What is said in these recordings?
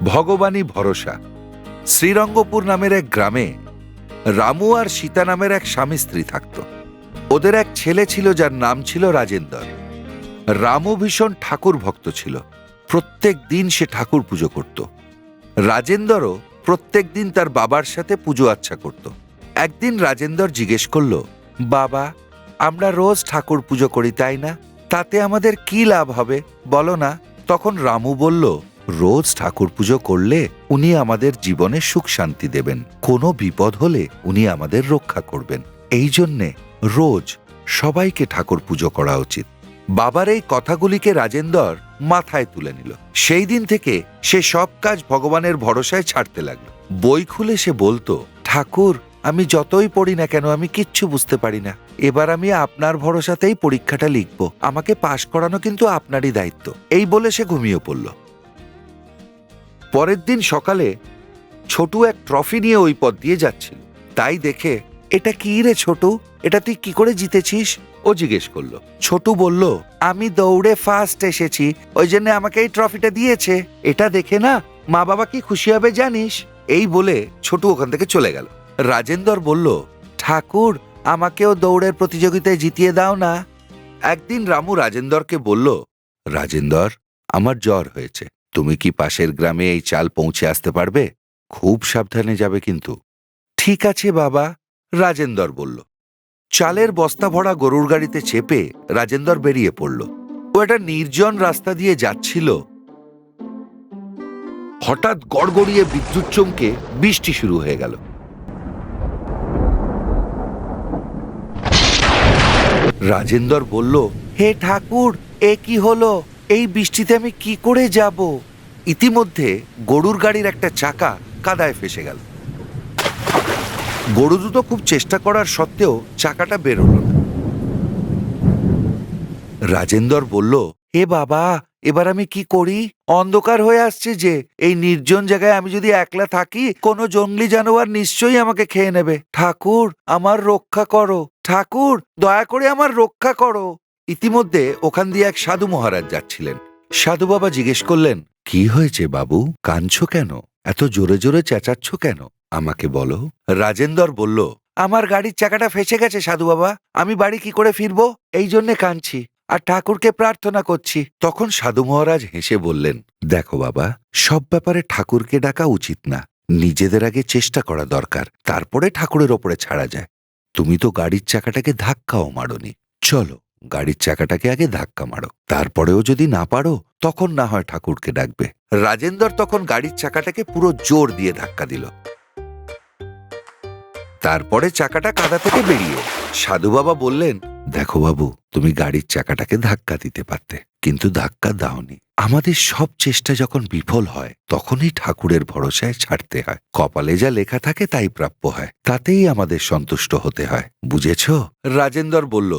ভগবানই ভরসা। শ্রীরঙ্গপুর নামের এক গ্রামে রামু আর সীতা নামের এক স্বামী স্ত্রী থাকত। ওদের এক ছেলে ছিল যার নাম ছিল রাজেন্দর। রামু ভীষণ ঠাকুর ভক্ত ছিল। প্রত্যেক দিন সে ঠাকুর পুজো করত। রাজেন্দরও প্রত্যেক দিন তার বাবার সাথে পুজো আচ্ছা করত। একদিন রাজেন্দর জিজ্ঞেস করল, বাবা, আমরা রোজ ঠাকুর পুজো করি তাই না? তাতে আমাদের কি লাভ হবে বলো না? তখন রামু বলল, রোজ ঠাকুর পুজো করলে উনি আমাদের জীবনে সুখ শান্তি দেবেন। কোনো বিপদ হলে উনি আমাদের রক্ষা করবেন। এই জন্যে রোজ সবাইকে ঠাকুর পুজো করা উচিত। বাবার এই কথাগুলিকে রাজেন্দর মাথায় তুলে নিল। সেই দিন থেকে সে সব কাজ ভগবানের ভরসায় ছাড়তে লাগলো। বই খুলে সে বলতো, ঠাকুর, আমি যতই পড়ি না কেন আমি কিচ্ছু বুঝতে পারি না। এবার আমি আপনার ভরসাতেই পরীক্ষাটা লিখব। আমাকে পাশ করানো কিন্তু আপনারই দায়িত্ব। এই বলে সে ঘুমিয়ে পড়ল। পরের দিন সকালে ছোটু এক ট্রফি নিয়ে ওই পথ দিয়ে যাচ্ছিল। তাই দেখে, এটা কি রে ছোটু, এটা তুই কি করে জিতেছিস? ও জিজ্ঞেস করলো। ছোটু বলল, আমি দৌড়ে ফার্স্ট এসেছি, ওই জন্য আমাকে এই ট্রফিটা দিয়েছে। এটা দেখে না মা বাবা কি খুশি হবে জানিস? এই বলে ছোটু ওখান থেকে চলে গেল। রাজেন্দর বলল, ঠাকুর, আমাকেও দৌড়ের প্রতিযোগিতায় জিতিয়ে দাও না। একদিন রামু রাজেন্দরকে বলল, রাজেন্দর, আমার জ্বর হয়েছে, তুমি কি পাশের গ্রামে এই চাল পৌঁছে আসতে পারবে? খুব সাবধানে যাবে কিন্তু। ঠিক আছে বাবা, রাজেন্দর বলল। চালের বস্তা ভরা গরুর গাড়িতে চেপে রাজেন্দর বেরিয়ে পড়ল। ও একটা নির্জন রাস্তা দিয়ে যাচ্ছিল। হঠাৎ গড়গড়িয়ে বিদ্যুৎ চমকে বৃষ্টি শুরু হয়ে গেল। রাজেন্দর বলল, হে ঠাকুর, এ কি হলো? এই বৃষ্টিতে আমি কি করে যাব? ইতিমধ্যে গরুর গাড়ির একটা চাকা কাদায় ফেসে গেল। গরু দুটো খুব চেষ্টা করার সত্ত্বেও চাকাটা বেরোল না। রাজেন্দর বলল, হে বাবা, এবার আমি কি করি? অন্ধকার হয়ে আসছে যে। এই নির্জন জায়গায় আমি যদি একলা থাকি, কোনো জঙ্গলি জানোয়ার নিশ্চয়ই আমাকে খেয়ে নেবে। ঠাকুর, আমার রক্ষা করো। ঠাকুর, দয়া করে আমার রক্ষা করো। ইতিমধ্যে ওখান দিয়ে এক সাধু মহারাজ যাচ্ছিলেন। সাধু বাবা জিজ্ঞেস করলেন, কি হয়েছে বাবু? কাঁদছো কেন? এত জোরে জোরে চেঁচাচ্ছ কেন? আমাকে বলো। রাজেন্দর বলল, আমার গাড়ির চাকাটা ফেসে গেছে সাধু বাবা, আমি বাড়ি কি করে ফিরবো? এই জন্যে কাঁদছি আর ঠাকুরকে প্রার্থনা করছি। তখন সাধু মহারাজ হেসে বললেন, দেখো বাবা, সব ব্যাপারে ঠাকুরকে ডাকা উচিত না। নিজেদের আগে চেষ্টা করা দরকার, তারপরে ঠাকুরের ওপরে ছাড়া যায়। তুমি তো গাড়ির চাকাটাকে ধাক্কাও মারোনি। চলো, গাড়ির চাকাটাকে আগে ধাক্কা মারো, তারপরেও যদি না পারো তখন না হয় ঠাকুরকে ডাকবে। রাজেন্দর তখন গাড়ির চাকাটাকে পুরো জোর দিয়ে ধাক্কা দিল। তারপরে চাকাটা কাদা থেকে বেরিয়ে। সাধু বাবা বললেন, দেখো বাবু, তুমি গাড়ির চাকাটাকে ধাক্কা দিতে পারতে, কিন্তু ধাক্কা দাওনি। আমাদের সব চেষ্টা যখন বিফল হয় তখনই ঠাকুরের ভরসায় ছাড়তে হয়। কপালে যা লেখা থাকে তাই প্রাপ্য হয়, তাতেই আমাদের সন্তুষ্ট হতে হয়। বুঝেছ? রাজেন্দর বলল,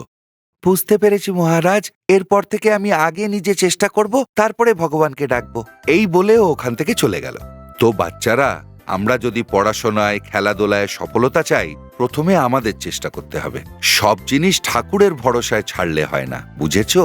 বুঝতে পেরেছি মহারাজ, এরপর থেকে আমি আগে নিজে চেষ্টা করব, তারপরে ভগবানকে ডাকবো। এই বলেও ওখান থেকে চলে গেল। তো বাচ্চারা, আমরা যদি পড়াশোনায়, খেলাধুলায় সফলতা চাই, প্রথমে আমাদের চেষ্টা করতে হবে। সব জিনিস ঠাকুরের ভরসায় ছাড়লে হয় না, বুঝেছো?